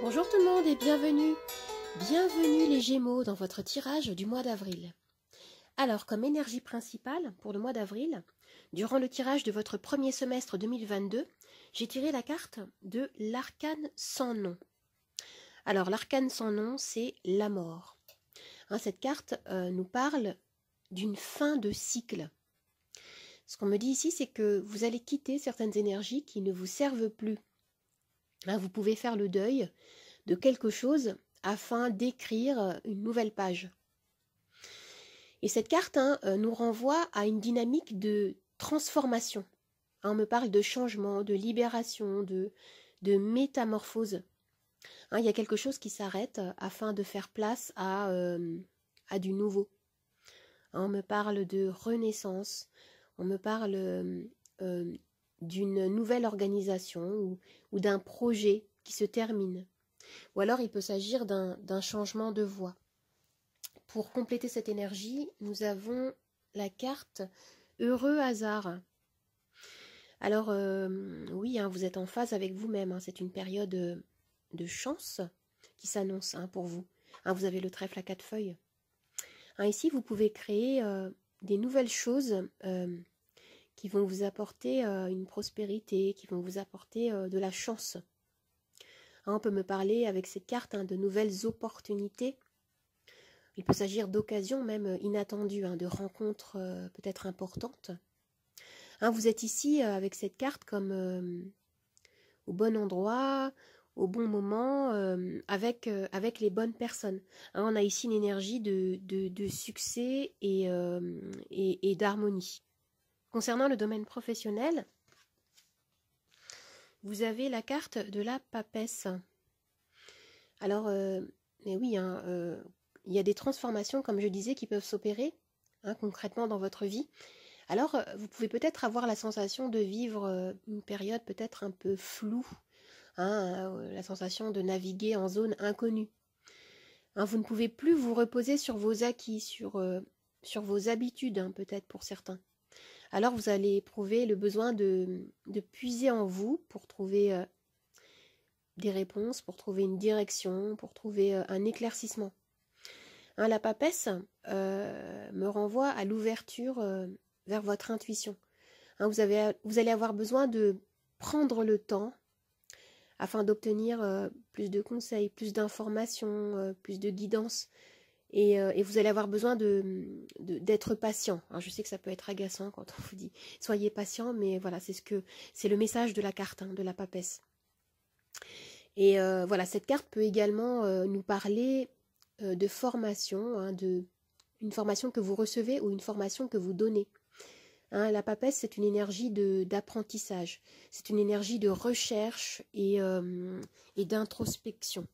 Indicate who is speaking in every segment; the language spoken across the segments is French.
Speaker 1: Bonjour tout le monde et bienvenue. Bienvenue les Gémeaux dans votre tirage du mois d'avril. Alors, comme énergie principale pour le mois d'avril, durant le tirage de votre premier semestre 2022, j'ai tiré la carte de l'arcane sans nom. Alors, l'arcane sans nom, c'est la mort. Cette carte nous parle d'une fin de cycle. Ce qu'on me dit ici, c'est que vous allez quitter certaines énergies qui ne vous servent plus. Vous pouvez faire le deuil de quelque chose afin d'écrire une nouvelle page. Et cette carte nous renvoie à une dynamique de transformation. On me parle de changement, de libération, de métamorphose. Il y a quelque chose qui s'arrête afin de faire place à du nouveau. On me parle de renaissance, on me parle d'une nouvelle organisation ou d'un projet qui se termine. Ou alors il peut s'agir d'un changement de voie. Pour compléter cette énergie, nous avons la carte Heureux hasard. Alors oui, vous êtes en phase avec vous-même. C'est une période de chance qui s'annonce pour vous. Vous avez le trèfle à 4 feuilles. Ici, vous pouvez créer des nouvelles choses qui vont vous apporter une prospérité, qui vont vous apporter de la chance. On peut me parler avec cette carte de nouvelles opportunités. Il peut s'agir d'occasions même inattendues, de rencontres peut-être importantes. Vous êtes ici avec cette carte comme au bon endroit, au bon moment, avec les bonnes personnes. On a ici une énergie de succès et d'harmonie. Concernant le domaine professionnel, vous avez la carte de la papesse. Alors, mais oui, il y a des transformations, comme je disais, qui peuvent s'opérer concrètement dans votre vie. Alors, vous pouvez peut-être avoir la sensation de vivre une période peut-être un peu floue, la sensation de naviguer en zone inconnue. Vous ne pouvez plus vous reposer sur vos acquis, sur vos habitudes, peut-être pour certains. Alors, vous allez éprouver le besoin de puiser en vous pour trouver des réponses, pour trouver une direction, pour trouver un éclaircissement. La papesse me renvoie à l'ouverture vers votre intuition. Vous allez avoir besoin de prendre le temps afin d'obtenir plus de conseils, plus d'informations, plus de guidance. Et vous allez avoir besoin d'être patient. Je sais que ça peut être agaçant quand on vous dit « soyez patient », mais voilà, c'est le message de la carte, de la papesse. Et voilà, cette carte peut également nous parler de formation, une formation que vous recevez ou une formation que vous donnez. La papesse, c'est une énergie d'apprentissage, c'est une énergie de recherche et d'introspection.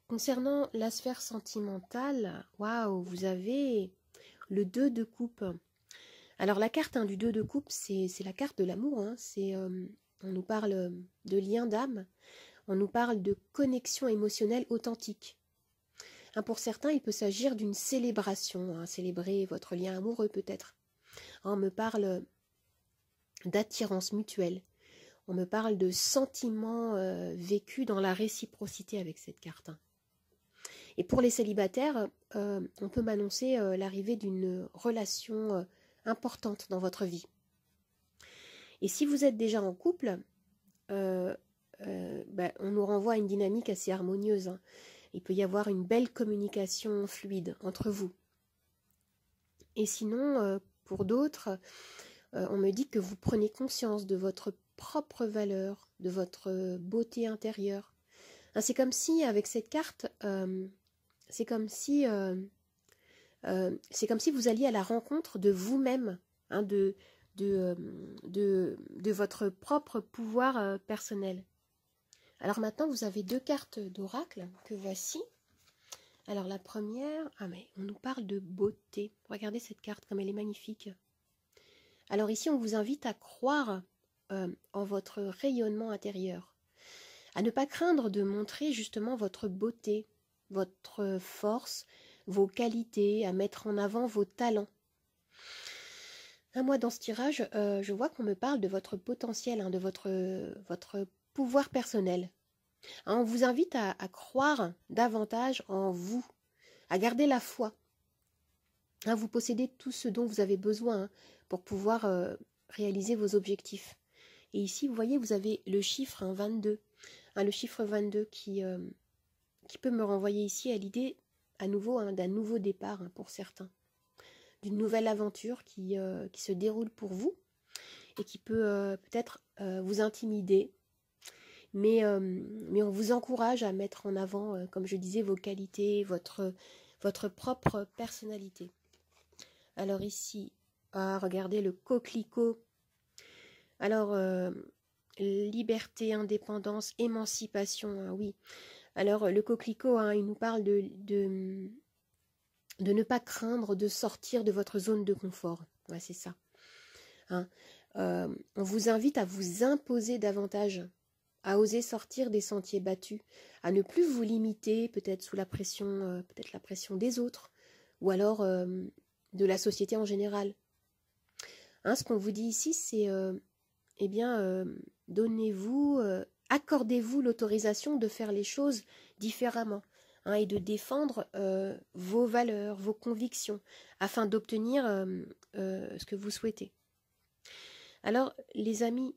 Speaker 1: Concernant la sphère sentimentale, waouh, vous avez le 2 de coupe. Alors la carte du 2 de coupe, c'est la carte de l'amour. On nous parle de lien d'âme, on nous parle de connexion émotionnelle authentique. Pour certains, il peut s'agir d'une célébration, célébrer votre lien amoureux peut-être. On me parle d'attirance mutuelle. On me parle de sentiments vécus dans la réciprocité avec cette carte. Et pour les célibataires, on peut m'annoncer l'arrivée d'une relation importante dans votre vie. Et si vous êtes déjà en couple, on nous renvoie à une dynamique assez harmonieuse. Il peut y avoir une belle communication fluide entre vous. Et sinon, pour d'autres, on me dit que vous prenez conscience de votre propre valeur, de votre beauté intérieure. C'est comme si, avec cette carte, c'est comme si vous alliez à la rencontre de vous-même, de votre propre pouvoir personnel. Alors maintenant, vous avez 2 cartes d'oracle que voici. Alors la première, mais on nous parle de beauté. Regardez cette carte comme elle est magnifique. Alors ici, on vous invite à croire en votre rayonnement intérieur, à ne pas craindre de montrer justement votre beauté, votre force, vos qualités, à mettre en avant vos talents. Moi, dans ce tirage, je vois qu'on me parle de votre potentiel, de votre pouvoir personnel. On vous invite à croire davantage en vous, à garder la foi. Vous possédez tout ce dont vous avez besoin pour pouvoir réaliser vos objectifs. Et ici, vous voyez, vous avez le chiffre 22. Le chiffre 22 qui peut me renvoyer ici à l'idée à nouveau d'un nouveau départ pour certains. D'une nouvelle aventure qui se déroule pour vous et qui peut peut-être vous intimider. Mais on vous encourage à mettre en avant, comme je disais, vos qualités, votre propre personnalité. Alors ici, regardez le coquelicot. Alors, liberté, indépendance, émancipation, oui. Alors, le coquelicot, il nous parle de ne pas craindre de sortir de votre zone de confort. Ouais, c'est ça. On vous invite à vous imposer davantage, à oser sortir des sentiers battus, à ne plus vous limiter, peut-être sous la pression, peut-être la pression des autres, ou alors de la société en général. Ce qu'on vous dit ici, c'est, donnez-vous, accordez-vous l'autorisation de faire les choses différemment, et de défendre vos valeurs, vos convictions, afin d'obtenir ce que vous souhaitez. Alors, les amis,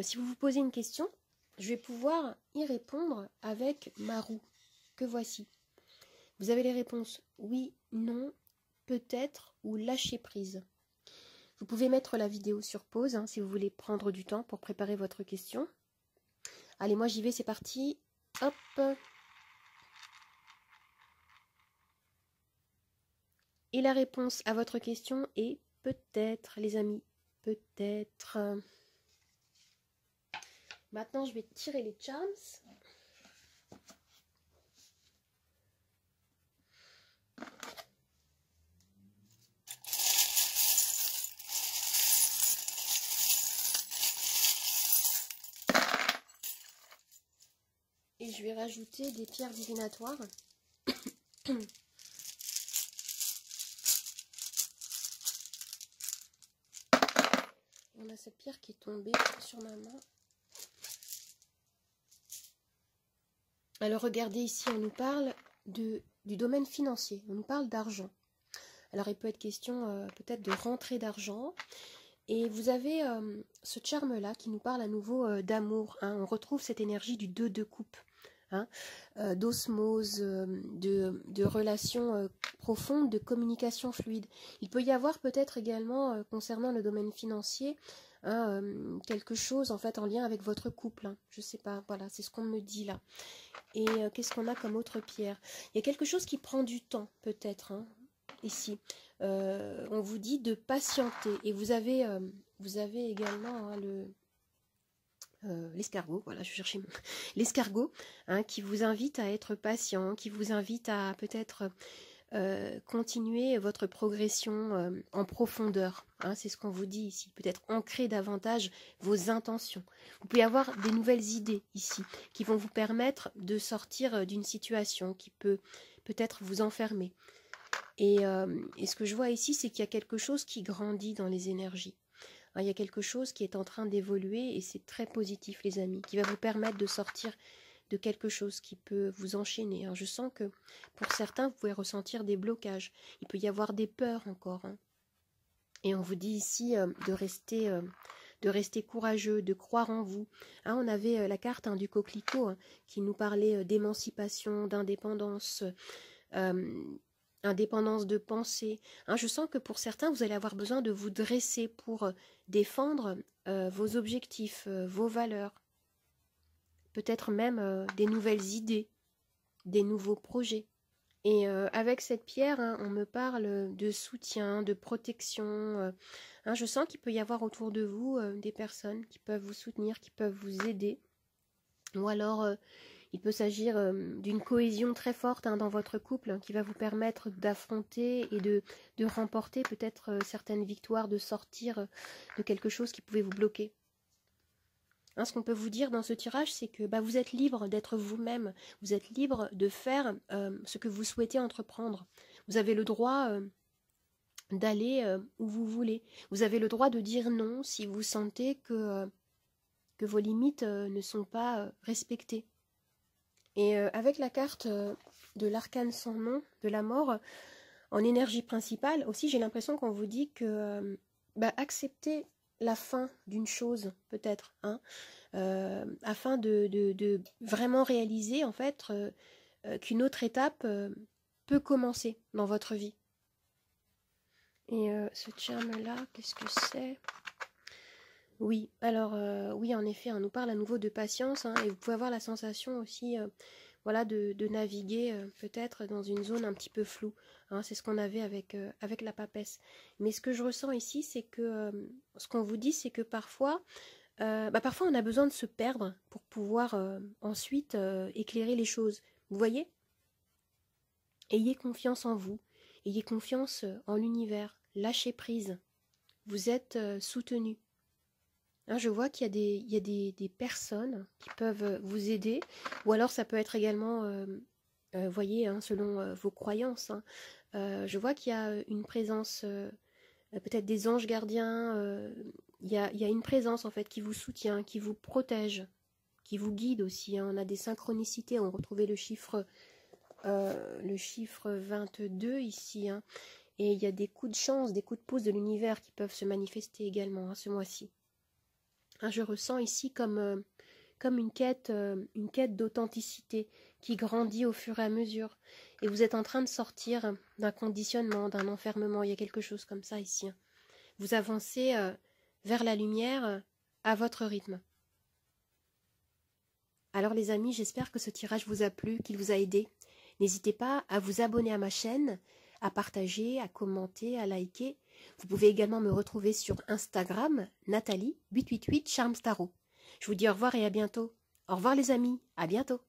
Speaker 1: si vous vous posez une question, je vais pouvoir y répondre avec ma roue, que voici. Vous avez les réponses oui, non, peut-être ou lâcher prise. Vous pouvez mettre la vidéo sur pause si vous voulez prendre du temps pour préparer votre question. Allez, moi j'y vais, c'est parti. Hop. Et la réponse à votre question est peut-être, les amis, peut-être. Maintenant, je vais tirer les charms. Et je vais rajouter des pierres divinatoires. On a cette pierre qui est tombée sur ma main. Alors regardez ici, on nous parle du domaine financier, on nous parle d'argent. Alors il peut être question peut-être de rentrée d'argent. Et vous avez ce charme-là qui nous parle à nouveau d'amour. On retrouve cette énergie du 2 de coupe, d'osmose, de relations profondes, de communication fluide. Il peut y avoir peut-être également, concernant le domaine financier, quelque chose en fait en lien avec votre couple. Je sais pas, voilà, c'est ce qu'on me dit là. Et qu'est-ce qu'on a comme autre pierre? Il y a quelque chose qui prend du temps peut-être, ici. On vous dit de patienter. Et vous avez également l'escargot, voilà, je cherchais l'escargot, qui vous invite à être patient, qui vous invite à peut-être continuer votre progression en profondeur. C'est ce qu'on vous dit ici. Peut-être ancrer davantage vos intentions. Vous pouvez avoir des nouvelles idées ici qui vont vous permettre de sortir d'une situation qui peut peut-être vous enfermer. Et ce que je vois ici, c'est qu'il y a quelque chose qui grandit dans les énergies. Il y a quelque chose qui est en train d'évoluer et c'est très positif, les amis, qui va vous permettre de sortir de quelque chose qui peut vous enchaîner. Je sens que pour certains, vous pouvez ressentir des blocages. Il peut y avoir des peurs encore. Et on vous dit ici de rester courageux, de croire en vous. On avait la carte du coquelicot qui nous parlait d'émancipation, d'indépendance, indépendance de pensée. Je sens que pour certains, vous allez avoir besoin de vous dresser pour défendre vos objectifs, vos valeurs. Peut-être même des nouvelles idées, des nouveaux projets. Et avec cette pierre, on me parle de soutien, de protection. Je sens qu'il peut y avoir autour de vous des personnes qui peuvent vous soutenir, qui peuvent vous aider. Ou alors, il peut s'agir d'une cohésion très forte dans votre couple qui va vous permettre d'affronter et de remporter peut-être certaines victoires, de sortir de quelque chose qui pouvait vous bloquer. Ce qu'on peut vous dire dans ce tirage, c'est que vous êtes libre d'être vous-même. Vous êtes libre de faire ce que vous souhaitez entreprendre. Vous avez le droit d'aller où vous voulez. Vous avez le droit de dire non si vous sentez que vos limites ne sont pas respectées. Et avec la carte de l'arcane sans nom, de la mort, en énergie principale, aussi j'ai l'impression qu'on vous dit que acceptez la fin d'une chose, peut-être, hein, afin de vraiment réaliser, en fait, qu'une autre étape peut commencer dans votre vie. Et ce charme-là, qu'est-ce que c'est? Oui, alors oui, en effet, on nous parle à nouveau de patience, hein, et vous pouvez avoir la sensation aussi voilà, de naviguer peut-être dans une zone un petit peu floue. Hein, c'est ce qu'on avait avec la papesse. Mais ce que je ressens ici, c'est que ce qu'on vous dit, c'est que parfois, parfois on a besoin de se perdre pour pouvoir ensuite éclairer les choses. Vous voyez? Ayez confiance en vous, ayez confiance en l'univers, lâchez prise. Vous êtes soutenu. Hein, je vois qu'il y a des personnes qui peuvent vous aider, ou alors ça peut être également, voyez, hein, selon vos croyances. Hein. Je vois qu'il y a une présence, peut-être des anges gardiens, il y a une présence en fait qui vous soutient, qui vous protège, qui vous guide aussi. Hein. On a des synchronicités, on retrouvait le chiffre 22 ici. Hein. Et il y a des coups de chance, des coups de pouce de l'univers qui peuvent se manifester également hein, ce mois-ci. Je ressens ici comme une quête d'authenticité qui grandit au fur et à mesure. Et vous êtes en train de sortir d'un conditionnement, d'un enfermement. Il y a quelque chose comme ça ici. Vous avancez vers la lumière à votre rythme. Alors les amis, j'espère que ce tirage vous a plu, qu'il vous a aidé. N'hésitez pas à vous abonner à ma chaîne, à partager, à commenter, à liker. Vous pouvez également me retrouver sur Instagram, Nathalie888 Charms Tarot. Je vous dis au revoir et à bientôt. Au revoir les amis, à bientôt.